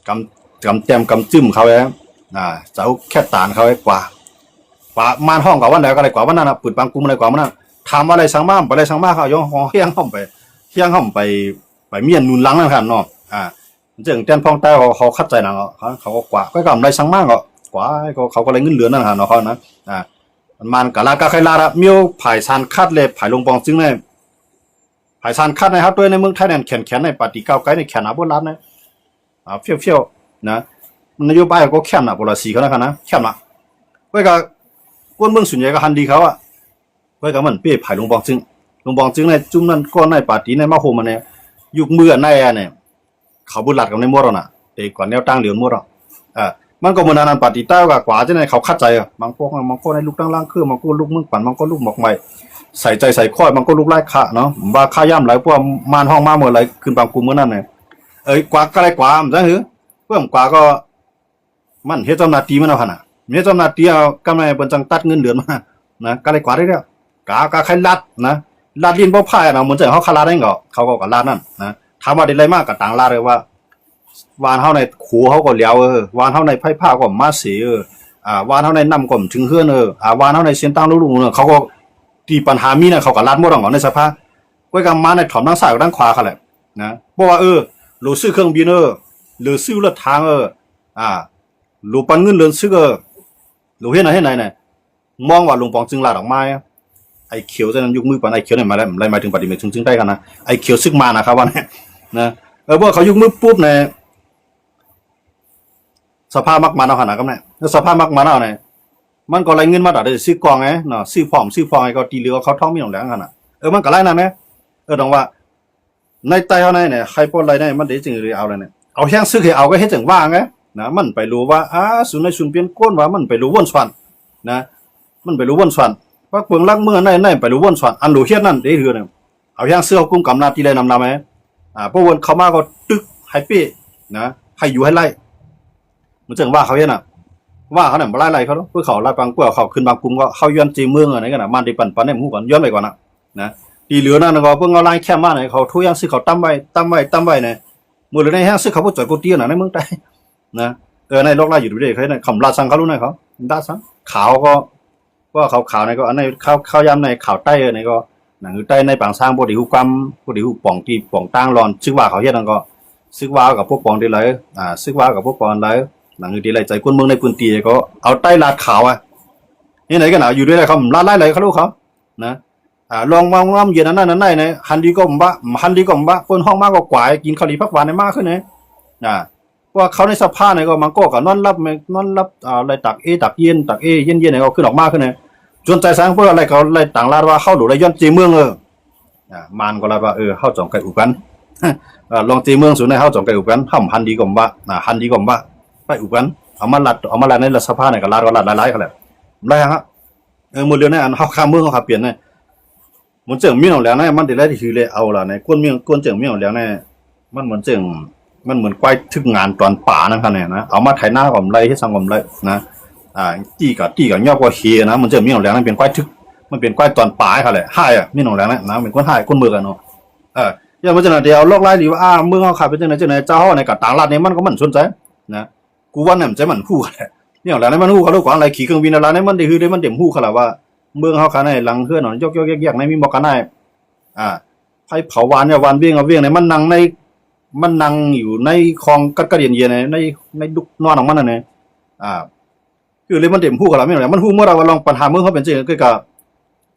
กำเต็มกำจิ้มเขาไว้เจ้าแค่ตานเขาไว้กว่าม่านห้องกว่าวันไหนก็ได้กว่าวันนั้นปืนปังกุมอะไรกว่าวันนั้นทำอะไรสังบ้ามไปอะไรสังบ้าเขาย่อห้องเฮี้ยงห้องไปเมียนนุนลังนั่นครับเนาะจึงเต้นพองใต้เขาคัดใจนะเขาก็กว่าก็กำไรสังมากก็กว่าเขาก็เลยเงินเหลือนั่นฮะเนาะเขานะมันกะลากะใครลาละมิ้วผายซานคัดเลยผายลงปองจึงเนี่ยผายซานคัดนะครับด้วยในเมืองไทยเนี่ยแขนในปฏิก้าวไกลในแขนอาบุรัดเนี่ยเฟี้ยวนะนโยบายก็แคบนะบริษีเขานะครับนะแคบนะเว้ยก็คนเมืองส่วนใหญ่ก็ฮันดีเขาอะเว้ยก็มันเปี้ยผายลงปองจึงในจุ่มนั้นก็ในปฏิในมาโฮมันเนี่ยยุคมือในเนี่ยเขาบุรัดกับในมรน่ะแต่ก่อนแนวตั้งเหลืองมรมันก็เหมือนนันปฏิเต้ากับกว่าจะในเขาคัดใจบางพวกในลูกตั้งล่างคือบางก็ลูกมึงปั่นบางก็ลูกหมอกใหม่ใส่ใจใส่ข้อยบางก็ลูกไล่ขาเนาะว่าข้าย่ำไหลพวกมานห้องมาเมื่อไรขึ้นบางกุมเมื่อนั้นเนี่ยกว่าก็ไรกว่ามันจะหือเพื่อนกว่าก็มันเฮ็ดจำนาตีมันเอาขนาดเฮ็ดจำนาตีเอากำไรเป็นจังตัดเงินเดือนมานะก็ไรกว่าได้แล้วกาใครลัดนะลัดลิ้นพ่อพายนะเหมือนจะเขาคาราได้เหรอเขาก็ลัดนั่นนะถามว่าได้ไรมากกับต่างลาเลยว่าวานเฮาในขู่เขาก็เลี้ยววานเฮาในไพ่ผ้าก็มาเสียวานเฮาในนำก็ถึงเฮือนวานเฮาในเสียนตั้งลุงเขาก็ตีปัญหามีนะเขาก็ลัดหมดของในสภาก้อยกำมาในถอมทั้งซ้ายกับทั้งขวาเขาแหละนะเพราะว่าหรือซื้อเครื่องบินหรือซื้อรถทางหรือปันเงินเรือนซื้อหรือเฮ็ดไหนเนี่ยมองว่าลุงปองจึงลาดออกมาไอ้เขียวจะนั้นยุกมือปันไอ้เขียวเนี่ยมาแล้วไล่มาถึงปฏิเมตถึงได้กันนะไอ้เขียวซึกมานะครับว่าเนี่ยนะพวกเขายุกมือปุ๊บเนี่ยสภาพมักมาเอาขนาดกันเนี่ยแล้วสภาพมักมาเอาเนี่ยมันก็ไรเงินมาได้ซื้อกองไงเนาะซื้อพองไอ้ก็ตีเรือเขาท้องมีหนองแหลงกันมันก็ไรนั่นไหมต้องว่าในใต้เขาเนี่ยใครปนอะไรเนี่ยมันได้จึงเอาเลยเนี่ยเอาแห้งซื้อให้เอาก็ให้จึงว่าไงนะมันไปรู้ว่าสุนในสุนเปลี่ยนก้นว่ามันไปรู้วนสวนนะมันไปรู้วนสวนว่าเปลืองลักเมื่อในไปรู้วนสวนอันรู้เฮี้ยนั่นได้คือเนี่ยเอาแห้งซื้อเอากุ้งกำนาตีเลยนำไหมพวกวนเขามาก็ตึกให้ปี้นะให้อยู่ให้ไล่มันจึงว่าเขาเห็นว่าเขาเนี่ยมาไล่เขาเพื่อเขาไล่บางกว่าเขาขึ้นบางกลุ่มก็เขาย้อนจีเมืองอะไรกันมันได้ปั่นเนี่ยมูก่อนย้อนไปก่อนนะตีเหลือนั่นก็เพิ่งเอาไล่แค่มาเนี่ยเขาทุยังซื้อเขาตั้มไว้เนี่ยมือเหลือในห้างซื้อเขาพูดจ่อยกูเตี้ยในเมืองใต้นะในโลกไล่อยู่ด้วยเขาเนี่ยคำลาสังเขารู้ไหมเขาลาสังขาวก็ว่าเขาขาวในก็อันในข้าวยำในขาวใต้ในก็หนังอยู่ใต้ในปางสร้างบดีหุกรรมบดีหุกป่องตีป่องตั้งรอนซึกว่าเขาเฮ็ดนั่นก็ซึกว่ากับพวกป่องดีเลยซึกว่ากับพวกป่องเลยหนังอยู่ดีเลยใจคนเมืองในพื้นที่ก็เอาใต้ลาดขาวนี่ไหนกันอยู่ด้วยอะไรเขาลาดไล่เลยเขารู้เขานะลองวางน้ำเย็นนั่นเนี่ยฮันดีก็บ้าคนห้องมากก็กว่ากินข้าวดีพักหวานในมากขึ้นเนี่ยว่าเขาในสภาพเนี่ยก็มันก็กับนอนรับอะไรตักเย็นเนี่ยก็ขึ้นออกมากขึ้นเนี่ยจนใจสังพวกอะไรเขาอะไรต่างลาดว่าเข้าหลุดอะไรย้อนจีเมืองมันก็เลยว่าเข้าจ่องไก่อุกันลองจีเมืองสุดในเข้าจ่องไก่อุกันห้ามฮันดีก็บ้าไปอุกันเอามาลัดในสภาพเนี่ยก็ลาดก็ลาดหลายๆเขาแหละไรฮะมือเดียวเนี่ยอันเข้าข้ามเมืองเขาขับเปลี่ยนเนี่ยมันเจิงมีหนองแล้วเนี่ยมันได้ได้ที่เลยเอาล่ะเนี่ยก้นเจิงมีหนองแล้วเนี่ยมันเหมือนเจิงมันเหมือนควายทึกงานตอนป่านะครับเนี่ยนะเอามาไถหน้าผมไรให้สังผมไรนะจี้กับยอดกว่าเฮียนะมันเจิงมีหนองแล้วนั่นเป็นควายทึกมันเป็นควายตอนป่าเขาแหละให้มีหนองแล้วนะเป็นคนให้คนมือกันเนาะอย่างมันจะเดียวโลกไร้หรือว่าเมืองเขาขายเป็นจังไหนเจ้าห้อในกับต่างรัฐเนี่ยมันก็มันสนใจนะกูว่าเนี่ยมันใจมันคู่กันนี่หนองแล้วเนี่ยมันคู่เขาลูกกว่าอะไรขี่เครื่องบินอะไรเนี่ยมันได้คือได้มันเด่มคู่เขาแหละว่าเมืองเขาขายในหลังเพื่อนหนอนยกแยกในมีบอกกันได้ไฟเผาวานเนี่ยวันเวียงในมันนั่งอยู่ในคลองกระเดียนเย็นในดุกนอนของมันนั่นเองคือเลยมันเด่มพูดกับเราไม่หรอกมันพูดเมื่อเราลองปัญหาเมืองเขาเป็นจริงก็กับ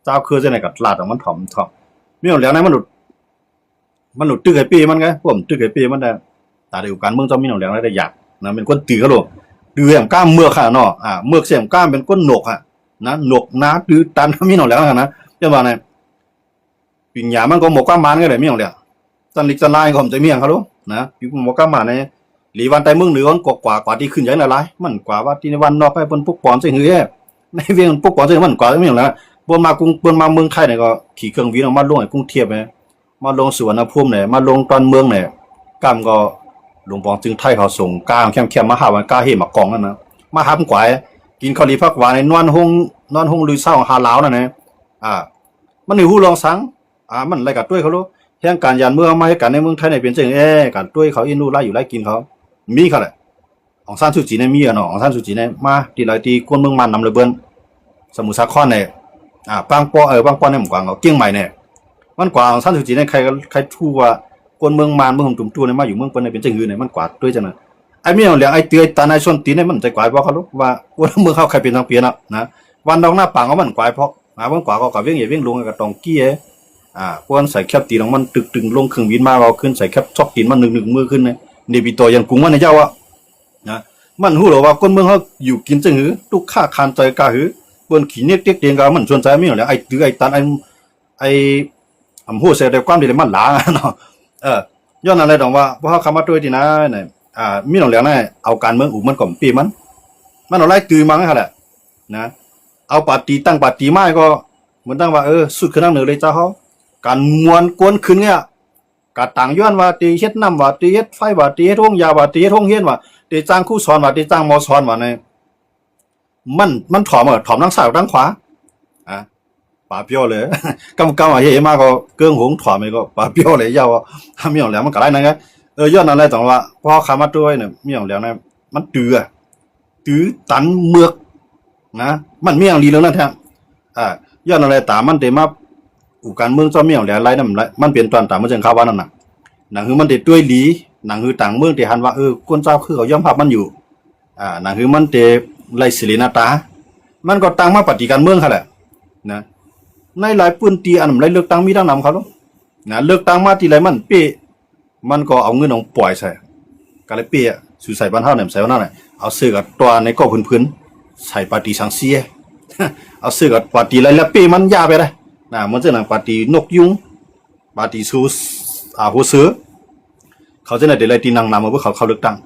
เจ้าคือจะไหนกับลาดของมันถ่อมไม่หรอกแล้วนะมันหลุดตึกไอปีมันไงพวกตึกไอปีมันได้แต่เดี๋ยวการเมืองจะมีหนองแล้วได้อยากนะเป็นคนตีเขาหรอกดื้อแหมกล้ามเมือกค่ะเนาะเมือกเสียมกล้ามเป็นก้นหนกค่ะนะหนกนะดื้อตันมีหนองแล้วนะจะว่าไงปิ่งหยามันก็หมกกล้ามมันก็เลยมีหนองแล้วจันลิกจันไล่ก็ผมจะมีอย่างเขารู้นะอยู่หมกกล้ามมันเนี่ยหลีวันใต้เมืองเหนือกว่าที่ขึ้นใหญ่ละลายมันกว่าว่าที่ในวันนอกไปบนพวกปอนเสียงเฮ้ยในเวียงพวกปอนเสียงมันกว่าไม่หนองแล้วบนมาเมืองไทยเนี่ยก็ขี่เครื่องบินออกมาลงไอ้กรุงเทพเนี่ยมาลงสุวรรณภูมิเนี่ยมาลงตอนเมืองเนี่ยกามก็หลวงปองจึงไทยเขาส่งกลางเข้มมาหาวันกาเฮมากองนั่นนะมาหามกวายกินข้าวดีพักหวานในนอนห้องลือเศร้าหาเหลานั่นนะมันนี่หูลองสังมันอะไรกับด้วยเขารู้แห่งการยันเมืองมาให้กันในเมืองไทยในเป็นจริงการด้วยเขาอินดูไล่อยู่ไล่กินเขามีเขาแหละ องซานซูจีเนี่ยมีอ่ะเนาะองซานซูจีเนี่ยมาที่ไรที่กวนเมืองมันนำเลยเบิ้นสมุทรสาครเนี่ยบางปอบางปอเนี่ยหมู่กวางเกียงใหม่เนี่ยมันกว่าองซานซูจีเนี่ยใครทู่ว่ากวนเมืองมันเมืองตุ่มตัวเนี่ยมาอยู่เมืองเปิ้นเนี่ยเป็นจังหือเนี่ยมันกว่าด้วยจังนะไอ้เมียเหลียงไอ้เตือยตาในส่วนตีเนี่ยมันใจกว่าเพราะเขารู้ว่ากวนเมืองเขาใครเป็นทางเปลี่ยนนะวันดองหน้าปางเขามันกว่าเพราะมันกว่าก็เวียงเหยียบเวียงลงกับตองกี้กวนใส่แคบตีของมันตึงลงเครื่องบินมาเราขึ้นใส่แคบชอกตีนมันหนึ่งมือขึ้นเนี่ยเดบิโตยันกุ้งมันในเจ้านะมันหู้หรอว่าคนเมืองเขาอยู่กินจังหือทุกข้าคานใจกาหือบนขี้เนี่ยเตี้ยเตียงกามันชวนใจไม่เหรอไอ้ตื้อไอ้ตันไอ้หัวเสียได้ความดีเลยมันหลาเนาะย้อนอะไรตรงว่าเพราะคำว่าตัวที่นะเนี่ยมีหลงแล้วเนี่ยเอาการเมืองอุมันก่อมปีมันเอาไล่ตื้อมาแหละนะเอาปาร์ตี้ตั้งปาร์ตี้ไม่ก็เหมือนตั้งว่าสุดขึ้นนั่งเหนือเลยเจ้าเขาการมวนกวนขึ้นเนี่ยการต่างย้อนว่าตีเฮ็ดน้ำว่าตีเฮ็ดไฟว่าตีเฮ็ดห้องยาว่าตีเฮ็ดห้องเฮียนว่าตีจ้างคู่สอนว่าตีจ้างมอสอนว่าเนี่ยมันถ่อมทั้งซ้ายทั้งขวาป่าเปี้ยวเลยกำว่าเฮ้มาก็เกื้องหงถ่อมไปก็ป่าเปี้ยวเลยยาวถ้ามีอย่างแล้วมันก็ได้นะไงย้อนอะไรตรงว่าพอคำมาด้วยเนี่ยมีอย่างแล้วเนี่ยมันตื้อตันเมือกนะมันมีอย่างลีแล้วนะแท้ย้อนอะไรตามมันเตมาอุการเมืองเจ้าเมียงแหล่ไรนั่นมันเปลี่ยนตอนตามมันจังข่าวว่านั่นน่ะหนังคือมันเตด้วยหลีหนังคือต่างเมืองเตหันว่าคนเจ้าคือเขายอมรับมันอยู่หนังคือมันเตไล่ศิลินาตามันก็ตั้งมาปฏิการเมืองค่ะแหละนะในหลายปืนตีอันไรเลือกตั้งมีดังนำเขานะเลือกตั้งมาทีไรมันเป๊ะมันก็เอาเงินของปล่อยใส่ก็เลยเป๊ะสู่ใส่บ้านเฮาเนี่ยใส่ว่านั่นแหละเอาซื้อกับตัวในก็พื้นใส่ปฏิสังเสียเอาซื้อกับปฏิไรแล้วเป๊ะมันยาไปเลยมันจะหนังปาร์ตี้นกยุงปาร์ตี้ซูหัวเสือเขาจะไหนเดี๋ยวอะไรตีนางนำมาเพื่อเขาเลือกตั้ง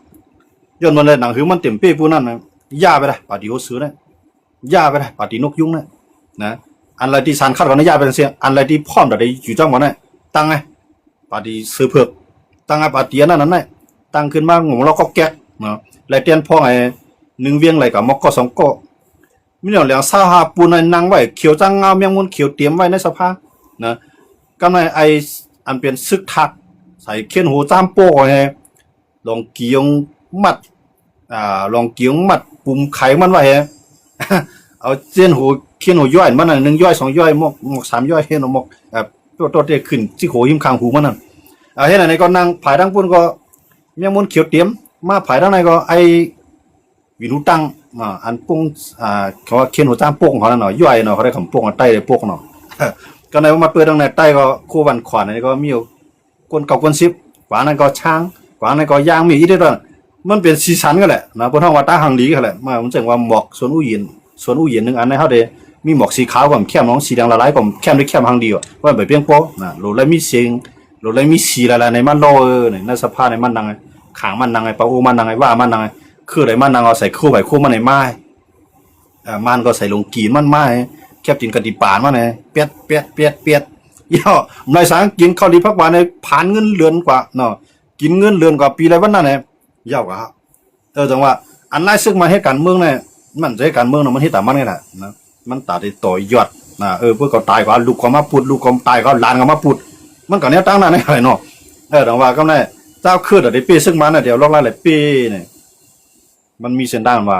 ย้อนวันเลยหนังคือมันเต็มเป้ผู้นั้นนะย่าไปเลยปาร์ตี้หัวเสือเนี่ยย่าไปเลยปาร์ตี้นกยุงเนี่ยนะอันไรที่สารคัดก่อนนะย่าไปเสียอันไรที่พร้อมแต่ได้อยู่จังหวะเนี่ยตั้งไงปาร์ตี้เสือเผือกตั้งไงปาร์ตี้นั่นเนี่ยตั้งขึ้นมางงเราก็แก๊กเนาะไรเตียนพ่อไงหนึ่งเวียงไรกับมอกก็สองก็มีเหลืองซาฮาปูนในนางไว้เขียวจังเงาเมียงมุนเขียวเตรียมไว้ในสภานะกำไรไออันเป็นซึกทักใส่เขียนหูจ้ามโป้ไงลองเกี่ยงมัดลองเกี่ยงมัดปุ่มไขมันไว้เอาเส้นหูเขียนหูย่อยมันหนึ่งย่อยสองย่อยหมกสามย่อยเห็นหมกตัวเด็กขึ้นที่โหหิมคางหูมันนั่นเห็นอะไรก็นั่งผายทั้งปุ่นก็เมียงมุนเขียวเตรียมมาผายทั้งในก็ไอวินุตังอันปุ้งเขาว่าเขียนหัวจ้ามปุ้งเขาหน่อยย่อยหน่อยเขาได้คำปุ้งใต้เลยปุ้งหน่อยก็ในว่ามาเปิดตรงไหนใต้ก็คู่วันขวานนี่ก็มีคนเก่าคนซิบขวานั่นก็ช้างขวานั่นก็ยางมีอีกด้วยมันเป็นสีสันกันแหละนะพวกท่องว่าตาหังดีกันแหละมาผมจึงว่าหมอกส่วนอู้เย็นหนึ่งอันในเขาเดมีหมอกสีขาวกับเข้มน้องสีแดงละลายกับเข้มด้วยเข้มหังดีว่าแบบเปี้ยงโป๊ะโหลดเลยมีเสียงโหลดเลยมีสีละลายในมันโลในสภาพในมันดังไงขางมันดังไงปะโอมันดังไงว่ามันดังไงคืออะไรมันนางเอาใส่คู่ไปคู่มันในไม้มันก็ใส่ลงกีนมันไม้แคบจินกระดิปานมันเนี่ยเปียดย่อในสางกินข้าวดีพักหวานในผ่านเงินเรือนกว่าเนาะกินเงินเรือนกว่าปีไรวันนั้นเนี่ยย่อกว่าจังว่าอันไล่ซึ่งมาให้การเมืองเนี่ยมันจะให้การเมืองเนาะมันให้แต่มันนี่แหละนะมันตัดได้ต่อยอดเพื่อเขาตายก็ลูกเขามาพูดลูกเขาตายก็หลานเขามาพูดมันก็เนี้ยตั้งนั่นอะไรเนาะจังว่าก็ได้เจ้าขึ้นแต่ได้ปีซึ่งมันเนี่ยเดี๋ยวลอกไล่หลายปีเนี่ยมันมีเส้นด้านว่า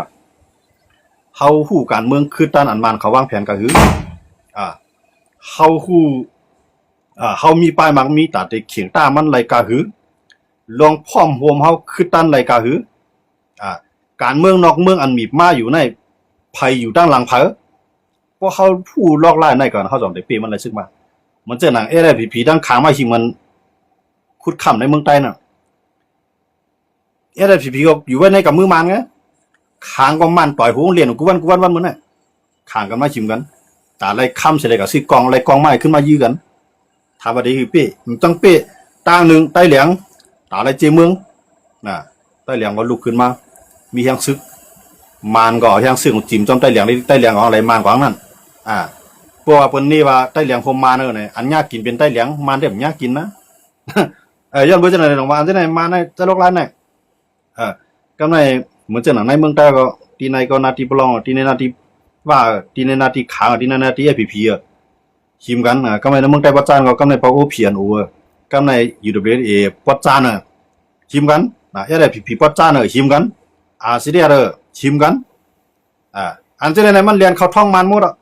เฮาฮู้การเมืองคือต้านอันมันเขาวางแผนก็คือเฮาฮู้เฮามีป้ายมักมีตาได้เขียงต้ามันไรก็คือลองพร้อมรวมเฮาคือต้านไรก็คือการเมืองนอกเมืองอันมีมาอยู่ในภัยอยู่ด้านหลังเผอเพราะเฮาผู้ลอกล่าในก่อนเฮาจอมได้ปีมันเลยซึกมามันเจอหนังได้ผีดังขางมาหิงมันคุดค่ำในเมืองใต้น่ะได้ผีก็อยู่ไว้ในกับมือมันไงขางก็มันต่อยหูเรียนกูวันมื้อน่ะขางกันมาชิมกันตาไรค่ำเสร็จเลยก็สิกองไรกองไม้ขึ้นมายื้อกันถามว่าได้คือเป้มันต้องเป้ตางหนึ่งใต้เหลียงตาไรเจเมืองใต้เหลียงก็ลุกขึ้นมามีแห่งซึกมานก็แห่งซึกของจิมจอมใต้เหลียงของอะไรมานของนั่นพวกเปิ้นนี่ว่าใต้เหลียงพมมาเนอะเนี่ยอันยากกินเป็นใต้เหลียงมานได้บ่ยากกินนะย้อนเบิ่งจังได๋ของว่าอันที่ไหนมาในจะลกล้านไหนกำไรเหมือนจะหนังในเมืองใต้ก็ที่ในก็นาทีปลองที่ในนาทีว่าที่ในนาทีขางที่ในนาทีไอพีชิมกันกำไรในเมืองใต้ปัจจานก็กำไรปอโอเพียนโอกำไร UWA ปัจจานชิมกันไอพีปัจจานชิมกัน สิเดียชิมกันอันเจนมันเรียนเขาท่องมันหมดอ่ะ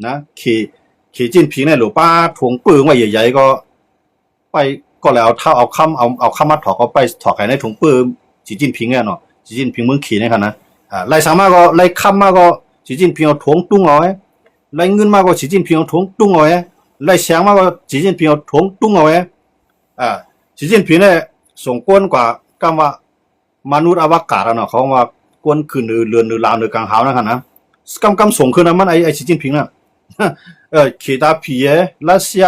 นะขี่จิ้นผิงเนี่ยหรือป้าถุงปืนไว้ใหญ่ๆก็ไปก็แล้วเท่าเอาคำมาถอกเอาไปถอกไข่ในถุงปืนสีจิ้นผิงเนี่ยเนาะสีจิ้นผิงมึงขี่เนี่ยค่ะนะไล่สามารถก็ไล่คำมาก็สีจิ้นผิงเอาถุงตุ้งเอาไว้ไล่เงินมาก็สีจิ้นผิงเอาถุงตุ้งเอาไว้ไล่เสียงมาก็สีจิ้นผิงเอาถุงตุ้งเอาไว้สีจิ้นผิงเนี่ยส่งก้นกว่ากำว่ามนุษย์อวกาศเนาะเขาว่าก้นขึ้นเรือนลาวกลางหาวนะครับนะกำส่งขึ้นนะมันไอสีจิ้นผิงน่ะขีตาผีรัสเซีย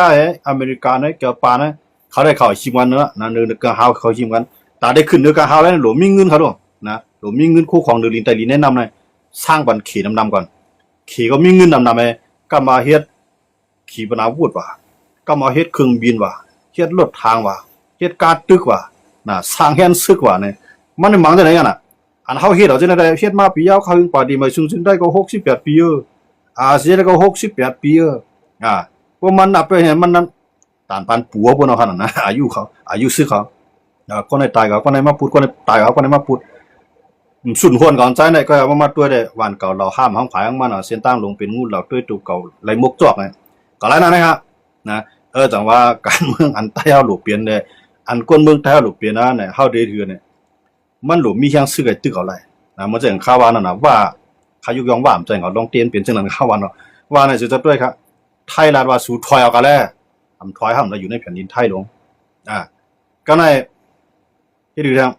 อเมริกาเนี่ยเกี่ยวปานะเขาได้เขาชิมกันเนอะนะเนื้อกลางหาวเขาชิมกันแต่ได้ขึ้นเนื้อกลางหาวแล้วหลวมีเงินเขาด้วยนะหลวมีเงินคู่ของเดือลินไตลินแนะนำเลยสร้างบันขี่ดำๆก่อนขี่ก็มีเงินดำๆเลยก็มาเฮ็ดขี่ปนาวุธว่ะก็มาเฮ็ดเครื่องบินว่ะเฮ็ดรถทางว่ะเฮ็ดการตึกว่ะนะสร้างแฮนซึกว่ะเนี่ยมันมังจะไหนกันอ่ะอันเขาเฮ็ดเอาจะได้เฮ็ดมาปียาวเขาถึงป่าดีมาซึ่งได้ก็68 ปีเสียแล้วก็68 ปีพวกมันนับไปเห็นมันนั้นตานปันปัวพวกนั้นขนาดนะอายุเขาอายุซื้อเขาคนในตายเขาคนในมาพูดคนในตายเขาคนในมาพูดสุนทรก่อนใจเนี่ยก็มาตัวได้วันเก่าเราห้ามห้องขายห้องมันเส้นตั้งลงเป็นงูเราด้วยตัวเก่าไรมุกจอกไงก็ไรนั่นนะครับนะจังว่าการเมืองอันใต้เอาหลุดเปลี่ยนเลยอันก้นเมืองใต้เอาหลุดเปลี่ยนนะเนี่ยเฮาได้ถือเนี่ยมันหลุดมีช่างซื้อไอ้ตึกเอาไรนะมันจะเห็นข่าวว่านั่นนะว่าขายุยองว่ามันจะเห็นเขาลองเตียนเปลี่ยนจังนั้นข่าวว่าเนาะว่าในสุดท้ายด้วยครับไทยรัฐว่าสู้ถอยเอากันแล้วทำถอยห้ามเราอยู่ในแผ่นดินไทยลงก็ในที่ดูทาง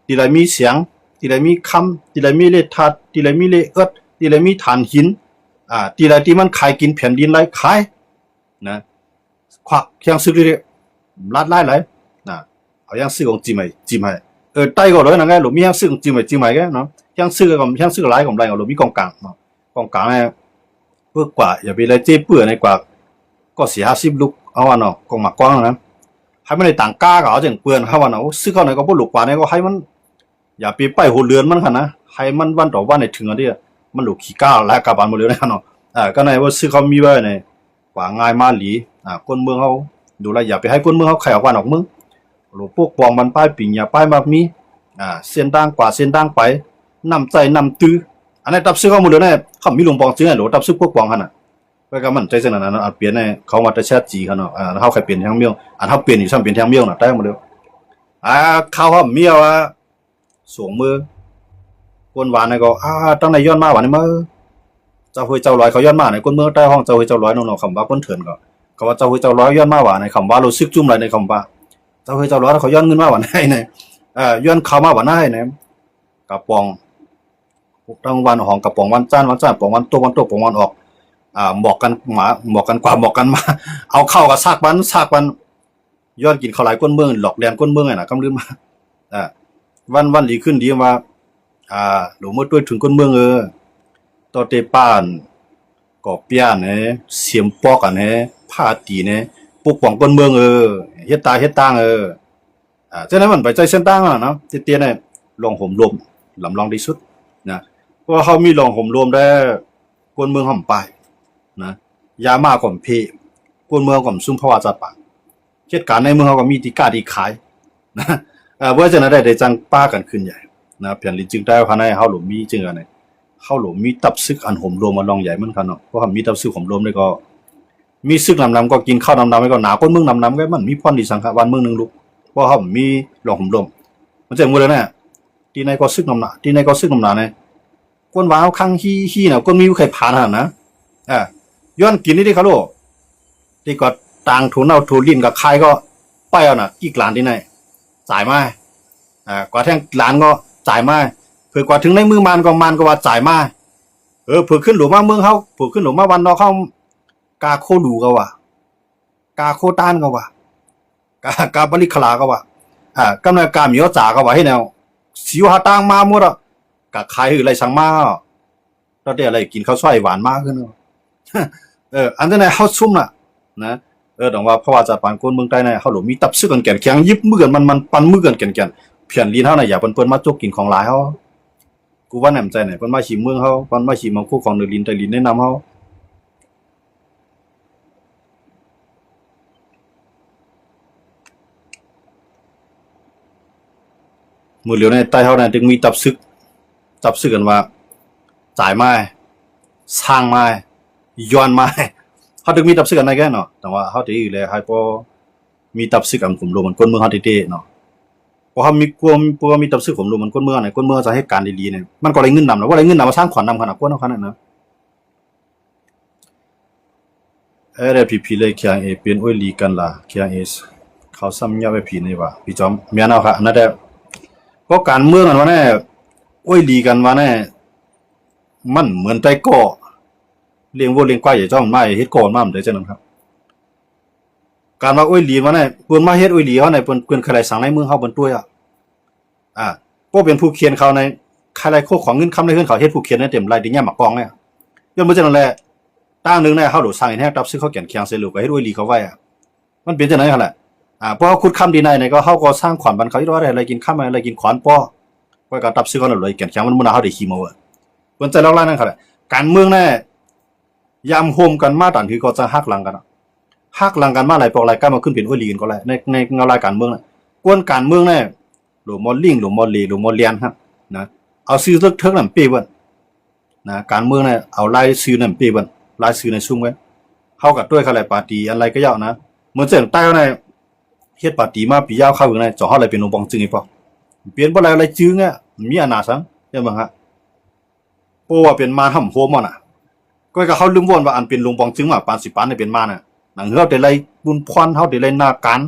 ที่ไรมีเสียงที่ไรมีคำที่ไรมีเลทัดที่ไรมีเลเอิดที่ไรมีฐานหินที่ไรที่มันขายกินแผ่นดินไรขายนะควักยังซื้อเรื่อยๆลัดไล่ไหลนะเอายังซื้อของจีใหม่ใต้ก็เลยนะไงหลวงมียังซื้อของจีใหม่แกเนาะยังซื้อหลายของไรของหลวงมีกองกลางเนาะกองกลางเนี่ยเพื่อกว่าอย่าไปเลยเจ๊เปื่อในกว่าก็40 ลูกเอาวันเนาะกองหมากกว้างนะให้มันในต่างก้าก็เอาจังเปื่อนเขาวันเนาะซื้อเข้าไหนก็บ่ลูกกว่าเนี่ยก็ให้มันอย่าไปไปหัวเรือนมันค่ะนะให้มันวันต่อวันในถึงอันนี้มันลูกขี้ก้าและกาบานหมดเลยนะเนาะก็ในว่าซื้อเขามีไว้ในกว่าง่ายมาหลีคนเมืองเขาดูแลอย่าไปให้คนเมืองเขาไข่ออกวันออกมึงหลวงพวกปองมันป้ายปิ่งอย่าป้ายมากมีเส้นด่างกว่าเส้นด่างไปนำใจนำตื้ออันนี้ตับซื้อเขาหมดเลยเนี่ยเขามีหลวงปองจริงไงหลวงตับซื้อพวกปองขนาดก็ก็มันใจเส้นนั้นเปลี่ยนเนี่ยเขามาแต่แชทจีเขาเนาะเขาใครเปลี่ยนทางเมียวอันเขาเปลี่ยนอยู่ซ้ำเปลี่ยนทางเมียวน่ะได้หมดเลยเขาเขาเมียวสวงมือคนหวานเนี่ยก็ตั้งในย้อนมาหวานมาเจ้าเฮยเจ้าลอยเขาย้อนมาในคนเมืองใต้ห้องเจ้าเฮยเจ้าลอยน้องๆคำว่าคนเถื่อนก็เขาว่าเจ้าเฮยเจ้าลอยย้อนมาหวานในคำว่าเราซึกจุ่มอะไรในคำว่าเจ้าเฮยเจ้าลอยเขาย้อนเงินมาหวานให้เนี่ยย้อนเขามาหวานให้เนี่ยกระปองรางวัลของกระปองวันจ้านปองวันโตปองวันออกบอกกันมาบอกกันกว่าบอกกันมาเอาเข้ากับซากบันย้อนกินข้าวหลายก้นเมืองหลอกแดนก้นเมืองไงนะกำลืมมาวันดีขึ้นดีว่าหลวงเมื่อด้วยถึงก้นเมืองต่อเตป้านกอกเปียเนี่ยเสียมปอกอันเนี่ยผ้าตีเนี่ยปกป้องก้นเมืองเฮ็ดตังฉะนั้นมันไปใจเส้นตั้งเนาะเตี้ยเนี่ยลองห่มลมลำลองที่สุดนะเพราะเขามีลองห่มลมได้ก้นเมืองห่มไปนะยามาก่อมเพก้นเมืองก่อมซุ่มพระวาจัดปากเหตุการณ์ในเมืองเขาก็มีตีกาดีขายนะเพื่อจะได้จังป้ากันขึ้นใหญ่นะเปลี่ยนลิจึงได้ภายในเฮาหลวมีจึงอะไรเฮาหลวมีตับซึกอันห่มรวมมาลองใหญ่เหมือนกันเนาะเพราะว่ามีตับซึกห่มรวมได้ก็มีซึกนำก็กินข้าวนำไปก็หนาก้นเมืองนำก็มันมีพรดีสังฆวันเมืองนึงลูกเพราะเฮามีลองห่มรวมมันจะหมดเลยนะที่ในก็ซึกนำหนาที่ในก็ซึกนำหนาเนี่ยก้นว้าวข้างฮีน่ะก้นมีใครผ่านหั่นนะย้อนกินนี่ดิครับลูกที่ก็ต่างทุนเอาทุนลิ้นกับใครก็ไปเอาน่ะอีกหลานที่ไหนจ่ายมากว่าแท่งหลานก็จ่ายมาเผื่อกว่าถึงในมือมันก็ว่าจ่ายมาเผื่อขึ้นหลวงมาเมืองเขาเผื่อขึ้นหลวงมาวันนอกเขากาโคดูก็ว่ากาโคต้านก็ว่ากาบริคลาก็ว่ากำเนิดกาเหมียวจ่าก็ว่าให้แนวสิวหาตังมาหมดอ่ะกะใครอะไรสั่งมาแล้วได้อะไรกินข้าวซอยหวานมากขึ้นอันนั้นเฮาซุ่มน่ะนะดองว่าเพราะว่าจะปานคนเมืองใต้เนี่ยเฮาหลมีตับซึกกันแก่นแข็งยิบมือกันมันปันมือกันแก่นเพียนลีนเฮาน่ะอย่าเปิ้นมาจกกินของหลายเฮากูว่าแหนมใจเนี่ยเปิ้นมาชิมเมืองเฮาเปิ้นมาชิมของคู่ของเดือลินไตลินแนะนำเฮามื้อเหลียวในใต้เฮาน่ะจึงมีตับซึก จับซื้อกันว่าจ่ายไม้สร้างไม้ย้อนไม้เขาถึงมีจับซื้อกันในแก่เนาะแต่ว่าเขาตีอยู่เลยให้พอมีจับซื้อกันกลุ่มรวมมันก้นเมืองเขาตีเนาะพอเขามีกลัวมีจับซื้อกลุ่มรวมมันก้นเมืองไหนก้นเมืองจะให้การดีๆเนี่ยมันก็เลยเงินนำนะว่าอะไรเงินนำมาสร้างขวัญนำขนาดก้นเอาขนาดนั้นพีเลยเคียงเอเป็นอ้อยลีกันล่ะเคียงเอเขาซ้ำยาไปพีนี่ว่าพี่จอมเมียนเอาค่ะนั่นแหละก็การเมืองกันว่าแน่อ้อยลีกันว่าแน่มันเหมือนใจก่อเลี้ยงวัวเลี้ยงควายอย่าจ้องมาเฮ็ดก่อนมาเหมือนเจ้านั้นครับการว่าอ้อยลีว่าแน่เปิ้นมาเฮ็ดอ้อยลีเขาในเปิ้นใครสั่งในเมืองเขาเปิ้นตัวพวกเป็นผู้เขียนเขาในใครโคของเงินคำในเฮือนเขาเฮ็ดผู้เขียนในเต็มรายดิเนี่ยหมักกองเนี่ยย้อนบ่จังนั้นแหละตั้งนึงเนี่ยเขาโดดสั่งให้รับซื้อเขาแก่นเคียงเสลูกก็เฮ็ดอ้อยลีเขาไว้มันเป็นจังได๋คั่นแหละเพราะขุดคำดีในก็เฮาก็สร้างขวัญบันเขาอีกว่าอะไรกินข้ามอะไรกินขวานป้อก็การรับซื้อเขาเลยแก่นเคียงมันมื้อเฮาได้ขี้เมาเปิ้นใจลอกล่างนั่นคั่นแหละการเมืองแน่ยามโฮมกันมาตันคือก็จะฮักหลังกันฮักหลังกันมาหลายปอกหลายก้ามาขึ้นเป็นอ้อยลีกันก็แล้วในเงารายการเมืองน่ะกวนการเมืองแน่หลวมอลลิงหลวมอลลีหลวมอลเลียนครับนะเอาซื้อเทิกๆนั่นเป้เบิ่นนะการเมืองน่ะเอารายซื้อนั่นเป้เบิ่นรายซื้อในซุ่มไว้เฮากับด้วยเขาหลายปาร์ตี้อะไรก็ยาวนะเหมือนเสียงใต้ในเฮ็ดปาร์ตี้มาปียาวเข้าอยู่ในจ่อเฮาเลยเป็นองค์ปองจึงอีปอเปลี่ยนบ่อะไรจึงอ่ะมีอนาซังใช่มั้งฮะเพราะว่าเป็นมาทำโฮมน่ะก็เขาลืมวนว่าอันเป็นลุงปองจึงว่าปานสิปานได้เป็นมาน่ะหนังเฮาได้ไล่บุญพรเฮาได้ไล่นาการ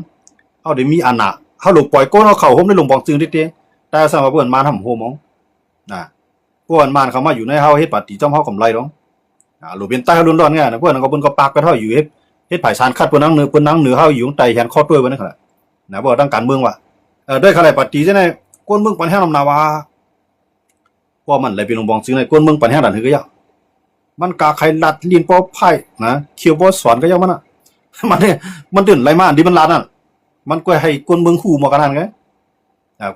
เฮาได้มีอนาเฮาลงปล่อยโกนเฮาเข้าโฮมได้ลุงปองจึงดิแต่สำหรับเพิ่นมาทำโฮมอ๋อพวกอันมานเขามาอยู่ในเฮาเฮ็ดปาร์ตี้จ้อมเฮากำไรดองหรือเป็นใต้เฮาล้วนๆไงนะพวกนั้นก็เพิ่นก็ปากกันเฮาอยู่เฮ็ดไผสารคัดเพิ่นนั่งเหนือเฮาอยู่ใต้แขนคอด้วยเพิ่นนั่นแหละนะบ่ต้องการเมืองว่าด้วยเขาหลายปาร์ตี้จังได๋ก้นเมืองปันแห้งนำนาว่าเพราะมันเลยเป็นลุงปองจึงในก้นเมืองปันแห้งดันหือก็ยามันกาไข่ลัดลิ้นปอไผ่นะเขียวบ่สอนก็ยังมันมันเนี่ยมันตื่นไรมาอันที่มันลาดนั่นมันก็ให้คนเมืองฮู้มากันนั่นไง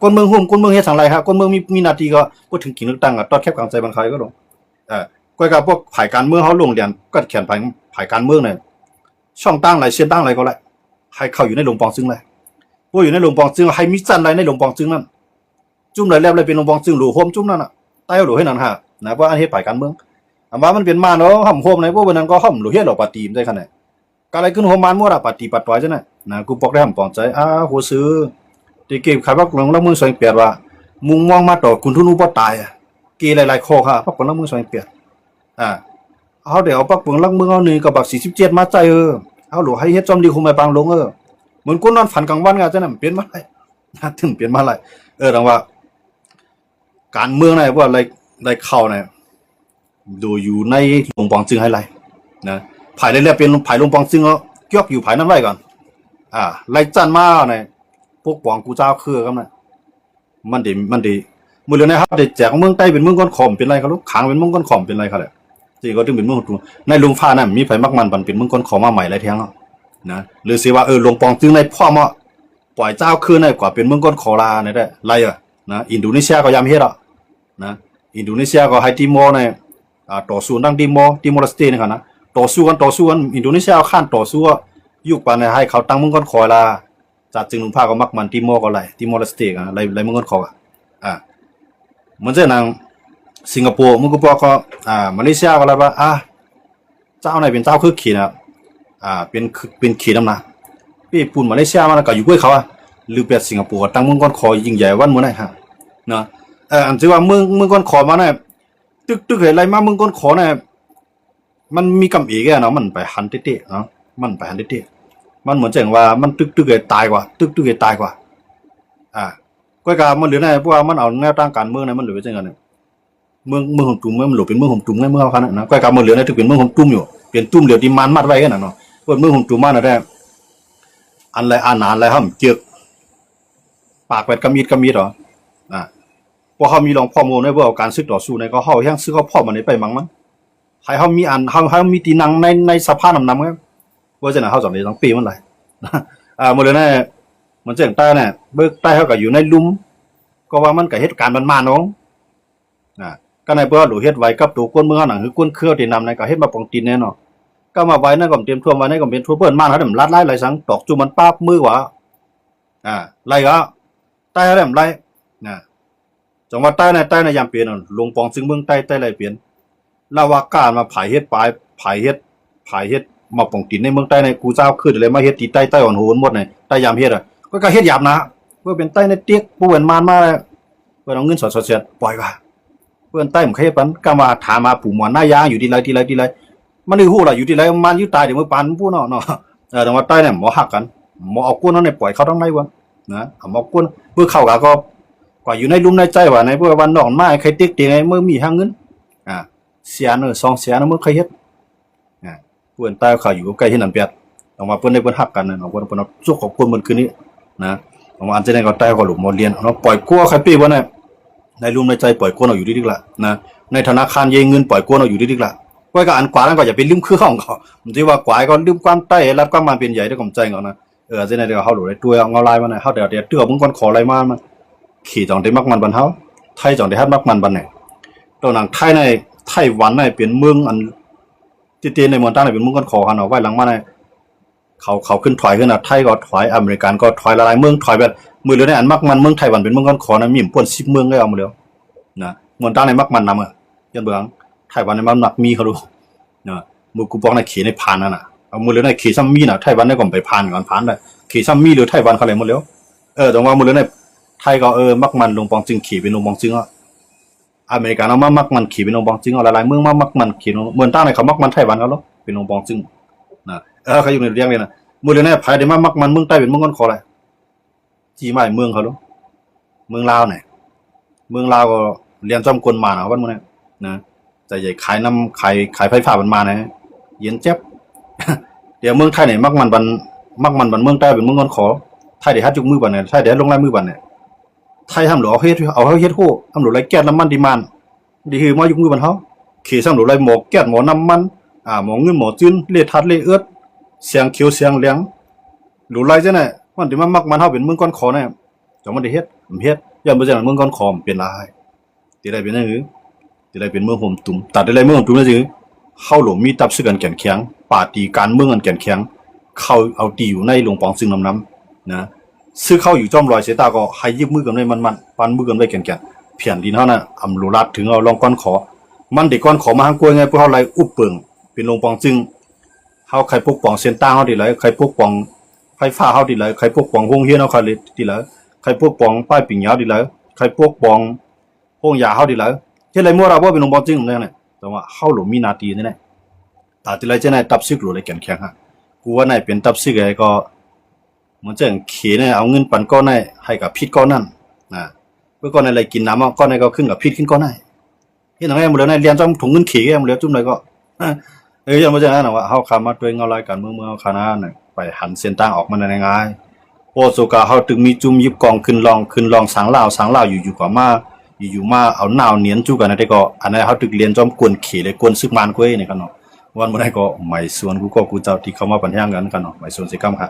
คนเมืองฮู้คนเมืองเฮ็ดสังไรครับคนเมืองมีหน้าที่ก็พูดถึงกินเลือกตั้งตอดแคบกลางใจบางใครก็ลงก็กับพวกฝ่ายการเมืองเฮาลงเรียนก็เขียนฝ่ายการเมืองเนี่ยช่องตั้งไรเส้นตั้งไรก็แล้วให้เข้าอยู่ในหลวงปองซึ่งเลยพวกอยู่ในหลวงปองซึ่งให้มีจันไรในหลวงปองซึ่งนั่นจุ่มไรแล้วเลยเป็นหลวงปองซึ่งหลูโฮมจุ่มนั่นน่ะใต้หลูให้นั่นฮะนะเพราะอันเฮ็ดฝ่ายการเมืองว่ามันเป็นมาเนาะห่ำโฮมในพวกนั้นก็ห่ำหลูเฮ็ดหลอกปาตีมได้ขนาดก็อะไรขึ้นโฮมมันมั่วละปาตีปัดปล่อยจังได๋นะกูปอกได้ห่ำปองใจหัวซื้อที่เก็บขายบักหลงแล้วมึงสวยเปียดว่ามุงมองมาต่อคุณทุนูบ่ตายกีหลายๆข้อค่ะปักหลงมึงสวยเปียดเอาเดี๋ยวปักหลงลักมึงเอา1กับบัก47มาใจเอาหลูให้เฮ็ดจอมดีคุมไปบางลงเหมือนคนนอนฝันกลางวันก็จังนั้นเปลี่ยนมาหลายถึงเปลี่ยนมาหลายดังว่าการเมืองไหนว่าอะไรเข้าเนี่ยดูอยู่ในหลวงปองจึงให้ไรนะภายเรื่อยๆเป็นภายหลวงปองจึงก็ยกอยู่ภายนั้นไว้ก่อนไล่จันมาเนี่ยพวกปองกูเจ้าคือกันนะมันดีมือเรือนะครับเด็กแจกเมืองใต้เป็นเมืองก้อนขอมเป็นไรครับลูกขางเป็นเมืองก้อนขอมเป็นไรครับแหละจริงก็ถึงเป็นเมืองของในลุงฟ้านั่นมีไฟมักมันเป็นเมืองก้อนขอมมาใหม่ไรแท้งนะหรือสิว่าหลวงปองจึงในพ่อมาปล่อยเจ้าคือในกว่าเป็นเมืองก้อนขอลาเนี่ยได้ไรนะอินโดนีเซียก็ยามเฮ็ดนะอินโดนีเซียก็ไฮติโมในต่อสู้ดังติโมเลสเตนะครับนะต่อสู้กันอินโดนีเซียข้านต่อสู้ยุคปานในให้เขาตั้งเมืองก้อนขอลาจากจึงลุงฟ้าก็มักมันติโมก็ไรติโมเลสเตไรเมืองก้อนขอเหมือนเช่นนางสิงคโปร์มึงก็บอกก็มาเลเซียก็แล้วว่าเจ้าไหนเป็นเจ้าคือขี่นะเป็นขี่น้ำหนักพี่ปุ่นมาเลเซียมันก็อยู่ด้วยเขาหรือเป็นสิงคโปร์ตั้งเมืองก้อนคอยิ่งใหญ่วันเมื่อไหร่ฮะเนาะอันที่ว่าเมืองก้อนคอมาเนี่ยตึกอะไรมาเมืองก้อนคอเนี่ยมันมีกำเอกเนาะมันไปหันเตะเนาะมันไปหันเตะมันเหมือนจังว่ามันตึกเลยตายกว่าตึกเลยตายกว่าก็การมันเหลือในพวกมันเอาแนวตั้งการเมืองเนี่ยมันเหลือจังไงเนี่ยเมืองของตุ่มมันหลุดเป็นเมืองของตุ่มไงเมืองเขาขนาดนั้นก็การมันเหลือในถึงเป็นเมืองของตุ่มอยู่เป็นตุ่มเหลือที่มันมัดไว้กันนะเนาะเปิดเมืองของตุ่มมันอะไรอันไรอันนานอะไรห้ามเจือกปากแปดกำมีดหรอพอเขามีลองพ่อโมในเรื่องการซื้อต่อสู้ในก็เขาแห้งซื้อเขาพ่อมันไปมั้งมั้งให้เขามีเขามีตีนังในสภาพนำไงว่าจะไหนเขาสอนในทั้งปีมันไรหมดเลยเนี่ยมันเสียงใต้เนี่ยเบิกใต้เขาก็อยู่ในลุ่มก็ว่ามันกับเหตุการณ์มันมาน้องก็ในเบื้องหลูเฮ็ดไว้กับตัวก้นเมืองหนังคือก้นเครือที่นำในก็เฮ็ดมาปองตีนแน่นอนก็มาไว้นั่นก็เตรียมท่วมไว้นั่นก็เป็นทั่วเปิ้นมาเขาเดี๋ยวลัดไล่ไหลสังตอกจุมันป้ามือว่าไรก็ใต้เขาเดี๋ยวไร จังหวัดใต้ในยามเปลี่ยนลงปองซึ่งเมืองใต้ไรเปลี่ยนลาวาการมาผายเฮ็ดปลายผายเฮ็ดมาป่องตินในเมืองใต้ในกูเจ้าขึ้นอะไรมาเฮ็ดตีใต้อ่อนโหนหมดในใต้ยามเฮ็ดก็เฮ็ดหยาบนะเพื่อเป็นใต้ในเตียกผู้เวนมานมาเพื่อเอาเงินสดเสียปล่อยว่าเพื่อนใต้ผมเคยปันก็มาถามมาปู่หมอนหน้ายางอยู่ที่ไรมันนี่ฮู้ล่ะอยู่ที่ไรมันอยู่ตายเดี๋ยวมือปันผู้เนาะแต่ว่าใต้เนี่ยหมอหักกันหมอเอาก้นนั้นเนี่ยปล่อยเขาทั้งในวันนะหมอก้นเพื่อเข้าก็กว่าอยู่ในลุ่มในใจว่าในเพื่อวันดอกไม้ใครเตียกไงเมื่อมีห้างเงินเสีย2 แสนเมื่อใครเฮ็ดเพื่อนใต้เขาอยู่ใกล้ที่นั่นเปียดออกมาเพื่อนได้เพื่อนหักกันเพื่อนจุกของคนมันคืนนี้นะออกมาอันจะได้ก็ใต้ก็หลุมมาเรียนเนาะปล่อยกั้วใครปีวะเนี่ยในลุ่มในใจปล่อยกั้วเราอยู่ดีๆละนะในธนาคารเยเงินปล่อยกั้วเราอยู่ดีๆละไว้ก็อันกว่านั้นก็อย่าไปลืมคือของเขาผมที่ว่ากว่าก็ลืมความใต้รับความมันเป็นใหญ่ได้กำใจก่อนนะจะได้เขาหลุดได้ตัวเอาลายมาเนี่ยเขาเดี๋ยวเตือนมึงก่อนขออะไรมามันขี่จองได้มักมันบันเท้าไทยจองได้ฮัดมักมันบันเนี่ยตัวหนังไทยในไต้หวันในเป็นเมืองอันที่เตียนในเมืองตั้งในเป็นเมืองก้อนคอกันเอาไว้หลังมาในเขาขึ้นถอยขึ้นไทยก็ถอยอเมริกันก็ถอยละลายเมืองถอยแบบมือเรือในอันมักมันเมืองไต้หวันเป็นเมืองก้อนคอนะมีป่วน10 เมืองได้เอามาแล้วนะเมืองตั้งในมักมันนำยันเบืองไต้หวันในมันหนักมีเขาดูนะมือกูบอกในขี่ในผ่านนั่นน่ะเอามือเรือในขี่ซ้ำมีน่ะไต้หวันในก่อนไปผ่านก่อนผ่านได้ขี่ซ้ำมีหรือไต้หวันเขาเลยหมดแล้วแต่ว่ามือเรือในไทยก็มักมันลงปองจึงขี่เป็นลงปองจึงอเมริกันเอามามักมันขี่เป็นองบองจึงเอาหลายๆเมืองมามักมันขี่เมืองตั้งในเขามักมันไต้หวันเขาหรอเป็นองบองจึงนะเขาอยู่ในเรื่องนี้นะเมืองเนี่ยภายในมามักมันเมืองใต้เป็นเมืองก้อนคออะไรจีไม่เมืองเขาหรอเมืองลาวเนี่ยเมืองลาวก็เรียนจอมกลมานะวันเมื่อนี้นะแต่ใหญ่ขายน้ำขายไฟฟ้ามันมาเนี่ยเย็นเจ็บเดี๋ยวเมืองไทยเนี่ยมักมันบันเมืองใต้เป็นเมืองก้อนคอไทยเดี๋ยวฮัดจุกมือบันเนี่ยไทยเดี๋ยวลงไล่มือบันเนี่ยไทยทำหลวเอาเฮ็ดโหทำหลวไรแก๊สน้ำมันดีมันดีคือมายุคมือบันเขาขี่ทำหลวไรหมอแก๊สหมอน้ำมันหมอเงินหมอจืนเลือดทัดเลือดเอื้อเสียงเขียวเสียงเหลียงหลวไรเจ้าเนี่ยมันที่มักมันเขาเป็นเมืองก้อนคอเนี่ยจังมันได้เฮ็ดย้อนไปจากเมืองก้อนคอเป็นลายที่ไรเป็นนั่นหรือที่ไรเป็นเมืองห่มตุ่มตัดได้ไรเมืองห่มตุ่มนั่นคือเข้าหลวมีตับซึ่งกันแก่นแข็งป่าตีการเมืองกันแก่นแข็งเข้าเอาตีอยู่ในหลวงปองซึ่งน้ำนะซื้อเข้าอยู่จอมลอยเสตาก็ให้ยิบมือกันได้มันปันมือกันได้แก่นเพียนดินเท่านั้นอำรูรัดถึงเอาลองก้อนขอมันเด็กก้อนขอมาหังกล้วยไงพวกเขาไล่อุบเปิงเป็นลงปองจึงเขาใครปกป้องเส้นตั้งเขาดีเลยใครปกป้องไฟฟ้าเขาดีเลยใครปกป้องห้องเฮียนเขาดีเลยใครปกป้องป้ายปิ่งยาวดีเลยใครปกป้องห้องยาเขาดีเลยเช่นไรมั่วเราว่าเป็นลงปองจึงนั่นแหละแต่ว่าเขาหลุมมีนาทีนี่แหละแต่ที่ไรเจ้าไหนตับซึกหลุดเลยแข็งฮะกูว่าไหนเป็นตับซึกไงก็มันจะเขียนเนี่ยเอาเงินปันก้อนให้กับพิษก้อนนั่นนะเมื่อก้อนอะไรกินน้ำก้อนไหนก็ขึ้นกับพิษขึ้นก้อนไหนที่ไหนหมดแล้วในเรียนจำถุงเงินขี่หมดแล้วจุ่มเลยก็ยังไม่ใช่นะว่าเขาคำมาตัวเงาลายกันเมื่อคณะเนี่ยไปหันเส้นตั้งออกมาในง่ายโอโซกาเขาตึงมีจุ่มยิบกองขึ้นลองสังเล่าอยู่กว่ามาอยู่มาเอาหนาวเนียนจู่กันนะแต่ก็อันนั้นเขาตึกเรียนจอมกวนขี่เลยกวนซึกมันกุ้ยเนี่ยกันเนาะวันเมื่อไหร่ก็ไม่ส่วนกูเจ้าที่เขามาปัญญากันเนาะไม่ส่วนสิกรรมค่ะ